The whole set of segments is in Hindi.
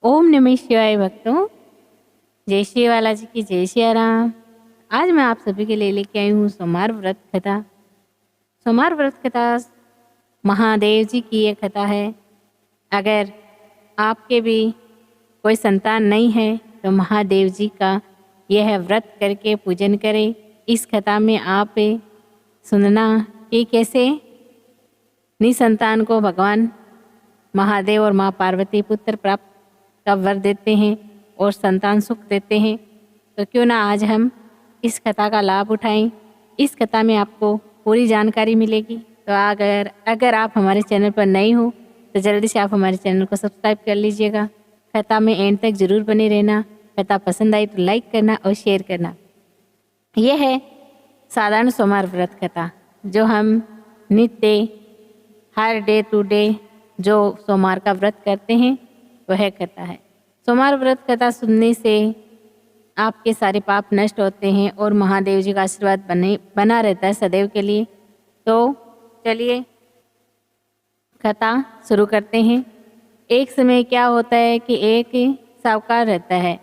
ओम नमः शिवाय भक्तों, जय श्री बालाजी की जय श्री राम। आज मैं आप सभी के लिए लेके आई हूँ सोमवार व्रत कथा। सोमवार व्रत कथा महादेव जी की ये कथा है। अगर आपके भी कोई संतान नहीं है तो महादेव जी का यह व्रत करके पूजन करें। इस कथा में आप सुनना कि कैसे निसंतान को भगवान महादेव और माँ पार्वती पुत्र प्राप्त का वर देते हैं और संतान सुख देते हैं। तो क्यों ना आज हम इस कथा का लाभ उठाएं। इस कथा में आपको पूरी जानकारी मिलेगी। तो अगर आप हमारे चैनल पर नए हो तो जल्दी से आप हमारे चैनल को सब्सक्राइब कर लीजिएगा। कथा में एंड तक जरूर बने रहना। कथा पसंद आई तो लाइक करना और शेयर करना। यह है साधारण सोमवार व्रत कथा जो हम नित्य हर डे टू डे जो सोमवार का व्रत करते हैं वह कथा है। सोमवार व्रत कथा सुनने से आपके सारे पाप नष्ट होते हैं और महादेव जी का आशीर्वाद बना रहता है सदैव के लिए। तो चलिए कथा शुरू करते हैं। एक समय क्या होता है कि एक साहूकार रहता है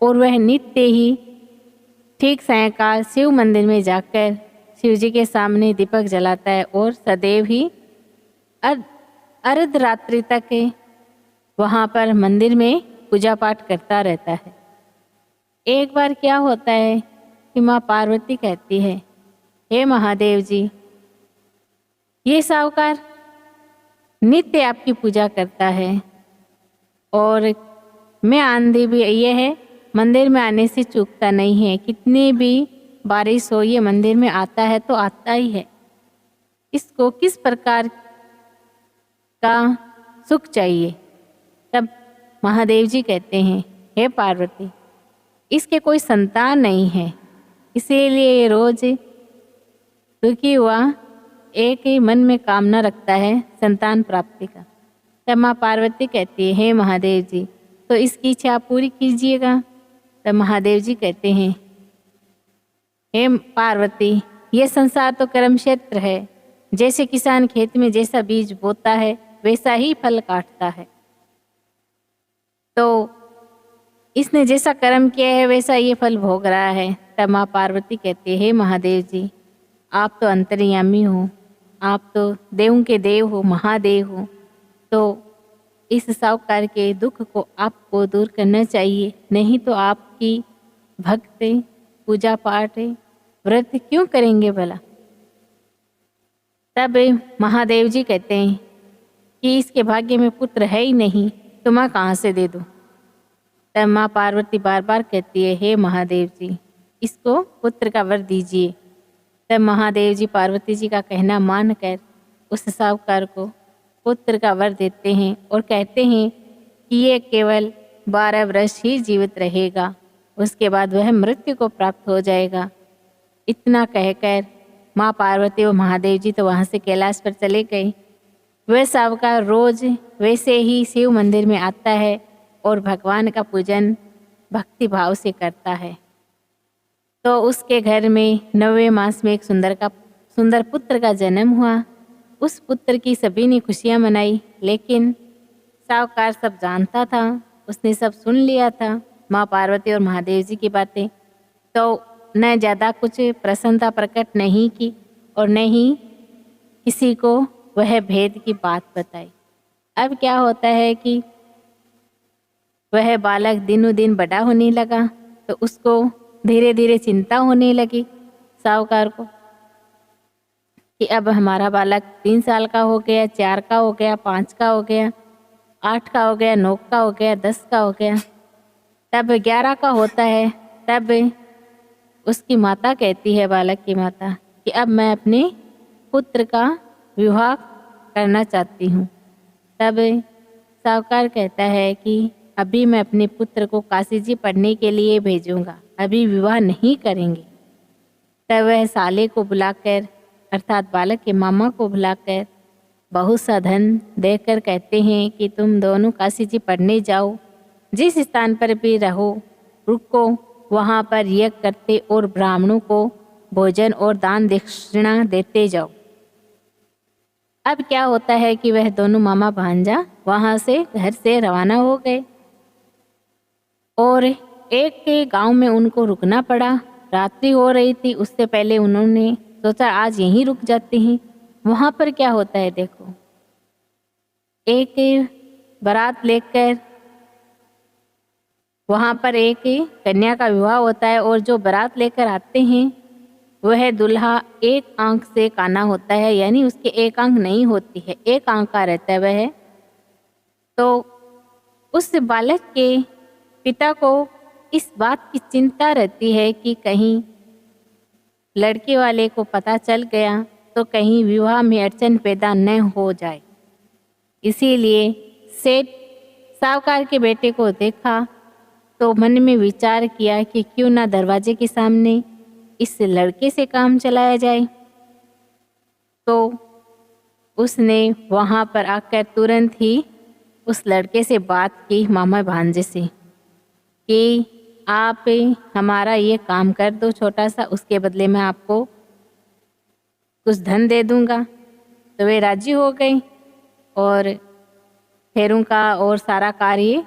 और वह नित्य ही ठीक सायंकाल शिव मंदिर में जाकर शिव जी के सामने दीपक जलाता है और सदैव ही अर्धरात्रि तक वहाँ पर मंदिर में पूजा पाठ करता रहता है। एक बार क्या होता है कि माँ पार्वती कहती है, हे महादेव जी, ये साहूकार नित्य आपकी पूजा करता है और मैं आंधी भी ये है मंदिर में आने से चूकता नहीं है। कितनी भी बारिश हो ये मंदिर में आता है तो आता ही है। इसको किस प्रकार का सुख चाहिए। तब महादेव जी कहते हैं, हे पार्वती, इसके कोई संतान नहीं है, इसीलिए ये रोज दुखी हुआ एक ही मन में कामना रखता है संतान प्राप्ति का। तब माँ पार्वती कहती है, हे महादेव जी, तो इसकी इच्छा आप पूरी कीजिएगा। तब महादेव जी कहते हैं, हे पार्वती, ये संसार तो कर्म क्षेत्र है। जैसे किसान खेत में जैसा बीज बोता है वैसा ही फल काटता है। तो इसने जैसा कर्म किया है वैसा ये फल भोग रहा है। तब माँ पार्वती कहती है, हे महादेव जी, आप तो अंतर्यामी हो, आप तो देवों के देव हो, महादेव हो। तो इस साहूकार के दुख को आपको दूर करना चाहिए, नहीं तो आपकी भक्त पूजा पाठ व्रत क्यों करेंगे भला। तब महादेव जी कहते हैं कि इसके भाग्य में पुत्र है ही नहीं, तो मैं कहाँ से दे दूँ। तब माँ पार्वती बार बार कहती है, हे महादेव जी, इसको पुत्र का वर दीजिए। तब महादेव जी पार्वती जी का कहना मानकर उस साहूकार को पुत्र का वर देते हैं और कहते हैं कि ये केवल 12 वर्ष ही जीवित रहेगा, उसके बाद वह मृत्यु को प्राप्त हो जाएगा। इतना कहकर माँ पार्वती और महादेव जी तो वहाँ से कैलाश पर चले गए। वह साहूकार रोज वैसे ही शिव मंदिर में आता है और भगवान का पूजन भक्ति भाव से करता है। तो उसके घर में 9वें मास में एक सुंदर पुत्र का जन्म हुआ। उस पुत्र की सभी ने खुशियाँ मनाई, लेकिन साहूकार सब जानता था, उसने सब सुन लिया था माँ पार्वती और महादेव जी की बातें। तो न ज़्यादा कुछ प्रसन्नता प्रकट नहीं की और न ही किसी को वह भेद की बात बताई। अब क्या होता है कि वह बालक दिनों दिन बड़ा होने लगा, तो उसको धीरे धीरे चिंता होने लगी साहूकार को कि अब हमारा बालक 3 साल का हो गया, 4 का हो गया, 5 का हो गया, 8 का हो गया, 9 का हो गया, 10 का हो गया। तब 11 का होता है। तब उसकी माता कहती है, बालक की माता, कि अब मैं अपने पुत्र का विवाह करना चाहती हूँ। तब साहूकार कहता है कि अभी मैं अपने पुत्र को काशी जी पढ़ने के लिए भेजूँगा, अभी विवाह नहीं करेंगे। तब वह साले को बुलाकर अर्थात बालक के मामा को बुलाकर बहुत सा धन देकर कहते हैं कि तुम दोनों काशी जी पढ़ने जाओ, जिस स्थान पर भी रुको वहाँ पर यज्ञ करते और ब्राह्मणों को भोजन और दान दक्षिणा देते जाओ। अब क्या होता है कि वह दोनों मामा भांजा वहाँ से घर से रवाना हो गए। और एक के गांव में उनको रुकना पड़ा। रात्रि हो रही थी, उससे पहले उन्होंने सोचा आज यहीं रुक जाते हैं। वहाँ पर क्या होता है देखो, एक बारात लेकर वहाँ पर एक कन्या का विवाह होता है और जो बारात लेकर आते हैं वह दूल्हा एक आंख से काना होता है, यानी उसके एक आंख नहीं होती है, एक आंख का रहता है वह। तो उस बालक के पिता को इस बात की चिंता रहती है कि कहीं लड़के वाले को पता चल गया तो कहीं विवाह में अड़चन पैदा न हो जाए। इसीलिए सेठ साहूकार के बेटे को देखा तो मन में विचार किया कि क्यों ना दरवाजे के सामने इस लड़के से काम चलाया जाए। तो उसने वहाँ पर आकर तुरंत ही उस लड़के से बात की, मामा भांजे से, कि आप हमारा ये काम कर दो छोटा सा, उसके बदले में आपको कुछ धन दे दूंगा। तो वे राजी हो गई और फेरों का और सारा कार्य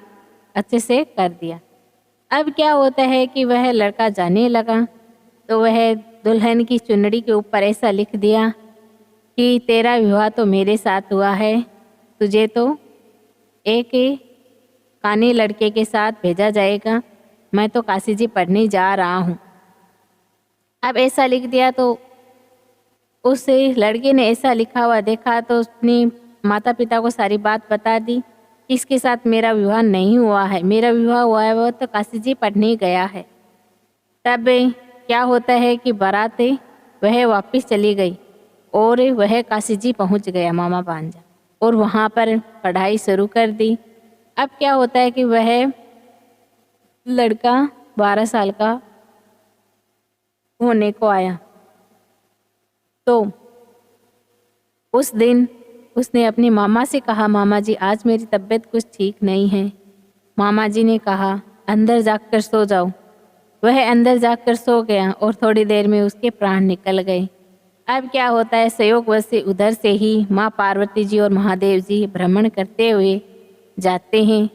अच्छे से कर दिया। अब क्या होता है कि वह लड़का जाने लगा तो वह दुल्हन की चुनरी के ऊपर ऐसा लिख दिया कि तेरा विवाह तो मेरे साथ हुआ है, तुझे तो एक काने लड़के के साथ भेजा जाएगा, मैं तो काशी जी पढ़ने जा रहा हूँ। अब ऐसा लिख दिया तो उस लड़के ने ऐसा लिखा हुआ देखा तो उसने माता पिता को सारी बात बता दी, इसके साथ मेरा विवाह नहीं हुआ है, मेरा विवाह हुआ है वो तो काशी जी पढ़ने गया है। तब क्या होता है कि बारात वह वापस चली गई और वह काशी जी पहुँच गया मामा भांजा, और वहाँ पर पढ़ाई शुरू कर दी। अब क्या होता है कि वह लड़का 12 साल का होने को आया तो उस दिन उसने अपने मामा से कहा, मामा जी आज मेरी तबीयत कुछ ठीक नहीं है। मामा जी ने कहा अंदर जाकर सो जाओ। वह अंदर जाकर सो गया और थोड़ी देर में उसके प्राण निकल गए। अब क्या होता है, संयोगवश से उधर से ही माँ पार्वती जी और महादेव जी भ्रमण करते हुए जाते हैं,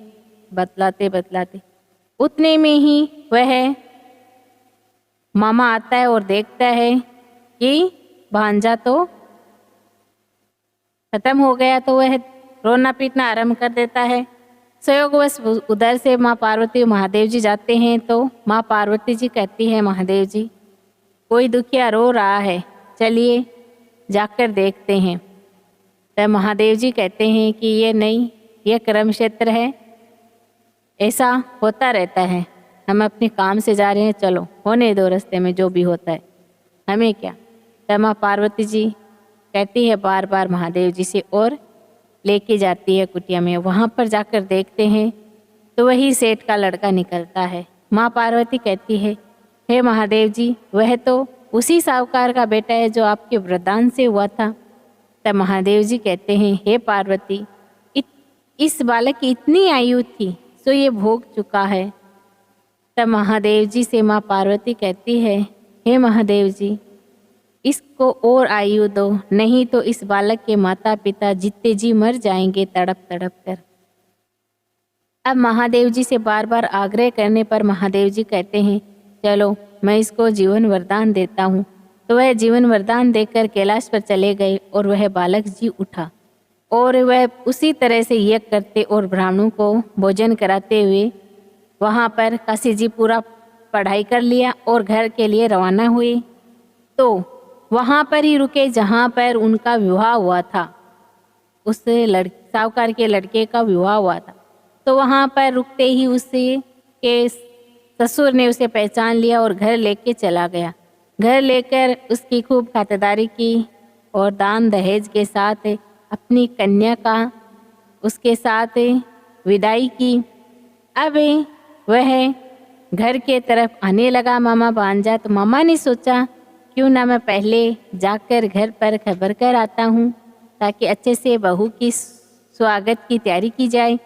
बतलाते बतलाते। उतने में ही वह मामा आता है और देखता है कि भांजा तो खत्म हो गया, तो वह रोना पीटना आरंभ कर देता है। संयोगवश उधर से माँ पार्वती महादेव जी जाते हैं तो माँ पार्वती जी कहती है, महादेव जी कोई दुखिया रो रहा है, चलिए जाकर देखते हैं। तब महादेव जी कहते हैं कि ये नहीं, ये कर्म क्षेत्र है, ऐसा होता रहता है, हम अपने काम से जा रहे हैं, चलो होने दो, रास्ते में जो भी होता है हमें क्या। तब माँ पार्वती जी कहती है बार बार महादेव जी से और लेके जाती है कुटिया में। वहाँ पर जाकर देखते हैं तो वही सेठ का लड़का निकलता है। माँ पार्वती कहती है, हे महादेव जी वह तो उसी साहूकार का बेटा है जो आपके वरदान से हुआ था। तब महादेव जी कहते हैं, हे पार्वती इस बालक की इतनी आयु थी सो ये भोग चुका है। तब महादेव जी से माँ पार्वती कहती है, हे महादेव जी इसको और आयु दो, नहीं तो इस बालक के माता पिता जीते जी मर जाएंगे तड़प तड़प कर। अब महादेव जी से बार बार आग्रह करने पर महादेव जी कहते हैं, चलो मैं इसको जीवन वरदान देता हूँ। तो वह जीवन वरदान देकर कैलाश पर चले गए और वह बालक जी उठा और वह उसी तरह से यज्ञ करते और ब्राह्मणों को भोजन कराते हुए वहाँ पर काशी जी पूरा पढ़ाई कर लिया और घर के लिए रवाना हुए। तो वहाँ पर ही रुके जहाँ पर उनका विवाह हुआ था, उस साहूकार के लड़के का विवाह हुआ था। तो वहाँ पर रुकते ही उससे के ससुर ने उसे पहचान लिया और घर लेके चला गया। घर लेकर उसकी खूब खातिरदारी की और दान दहेज के साथ अपनी कन्या का उसके साथ विदाई की। अब वह घर के तरफ आने लगा मामा भांजा। तो मामा ने सोचा क्यों ना मैं पहले जाकर घर पर खबर कर आता हूँ ताकि अच्छे से बहू की स्वागत की तैयारी की जाए।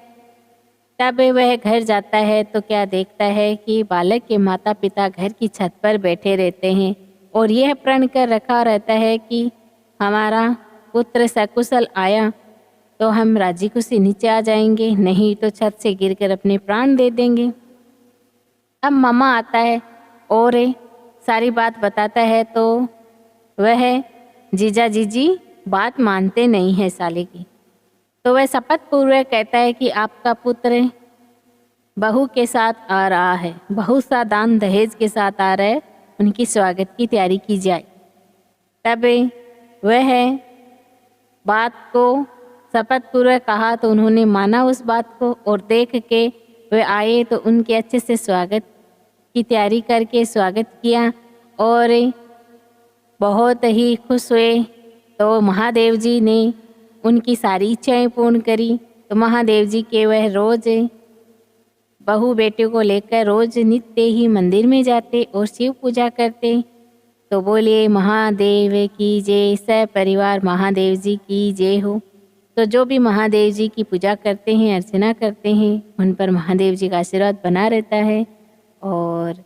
तब वह घर जाता है तो क्या देखता है कि बालक के माता पिता घर की छत पर बैठे रहते हैं और यह प्रण कर रखा रहता है कि हमारा पुत्र सकुशल आया तो हम राजी खुशी नीचे आ जाएंगे, नहीं तो छत से गिरकर अपने प्राण दे देंगे। तब मामा आता है और सारी बात बताता है, तो वह जीजा जीजी बात मानते नहीं है साले की। तो वह शपथ पूर्वक कहता है कि आपका पुत्र बहू के साथ आ रहा है, बहुत सा दान दहेज के साथ आ रहा है, उनकी स्वागत की तैयारी की जाए। तब वह बात को शपथ पूर्वक कहा तो उन्होंने माना उस बात को, और देख के वे आए तो उनके अच्छे से स्वागत की तैयारी करके स्वागत किया और बहुत ही खुश हुए। तो महादेव जी ने उनकी सारी इच्छाएं पूर्ण करी। तो महादेव जी के वह रोज बहू बेटे को लेकर रोज नित्य ही मंदिर में जाते और शिव पूजा करते। तो बोलिए महादेव की जय, सपरिवार महादेव जी की जय हो। तो जो भी महादेव जी की पूजा करते हैं, अर्चना करते हैं, उन पर महादेव जी का आशीर्वाद बना रहता है। और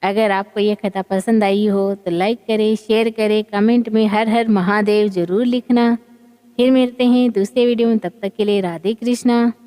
अगर आपको ये कथा पसंद आई हो तो लाइक करें, शेयर करें, कमेंट में हर हर महादेव ज़रूर लिखना। फिर मिलते हैं दूसरे वीडियो में, तब तक के लिए राधे कृष्णा।